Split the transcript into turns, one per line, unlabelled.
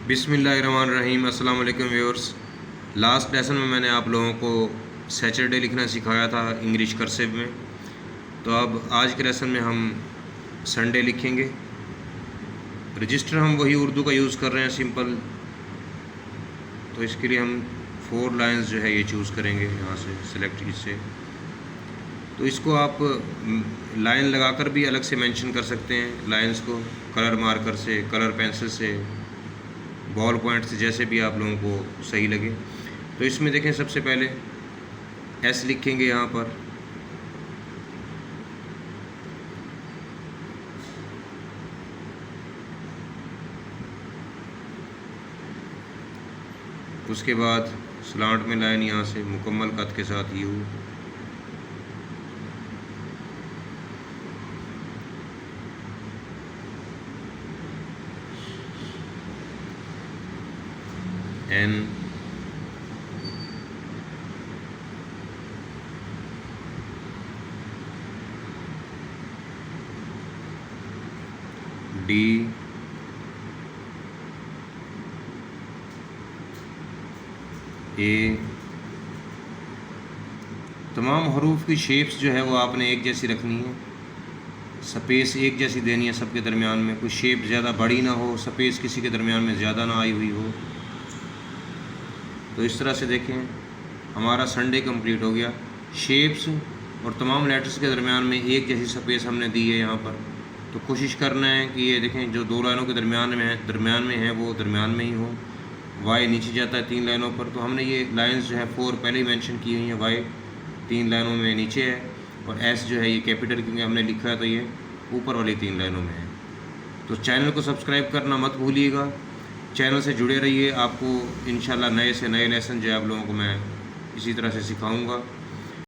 बिस्मिल्लाहिर्रहमानिर्रहीम। अस्सलाम वालेकुम व्यूअर्स। लास्ट लेसन में मैंने आप लोगों को सैटरडे लिखना सिखाया था इंग्लिश कर्सिव में। तो अब आज के लेसन में हम संडे लिखेंगे। रजिस्टर हम वही उर्दू का यूज़ कर रहे हैं, सिंपल। तो इसके लिए हम 4 लाइंस जो है ये चूज़ करेंगे, यहाँ से सिलेक्ट इससे। तो इसको आप लाइन लगाकर भी अलग से मेंशन कर सकते हैं, लाइंस को कलर मार्कर से, कलर पेंसिल से, बॉल पॉइंट से, जैसे भी आप लोगों को सही लगे। तो इसमें देखें, सबसे पहले एस लिखेंगे यहाँ पर। उसके बाद स्लांट में लाइन यहाँ से मुकम्मल कद के साथ यू, एन, डी, ए। तमाम हरूफ की शेप्स जो है वो आपने एक जैसी रखनी है, स्पेस एक जैसी देनी है सबके दरमियान में। कोई शेप ज़्यादा बड़ी ना हो, स्पेस किसी के दरमियान में ज़्यादा ना आई हुई हो। तो इस तरह से देखें, हमारा संडे कंप्लीट हो गया। शेप्स और तमाम लेटर्स के दरमियान में एक जैसी स्पेस हमने दी है यहाँ पर। तो कोशिश करना है कि ये देखें, जो 2 लाइनों के दरमियान में है वो दरमियान में ही हो। वाई नीचे जाता है 3 लाइनों पर, तो हमने ये लाइंस जो है 4 पहले ही मेंशन की हुई हैं। वाई 3 लाइनों में नीचे है, और एस जो है ये कैपिटल क्योंकि हमने लिखा है, तो ये ऊपर वाली 3 लाइनों में है। तो चैनल को सब्सक्राइब करना मत भूलिएगा, चैनल से जुड़े रहिए। आपको इंशाल्लाह नए से नए लेसन जो है आप लोगों को मैं इसी तरह से सिखाऊँगा।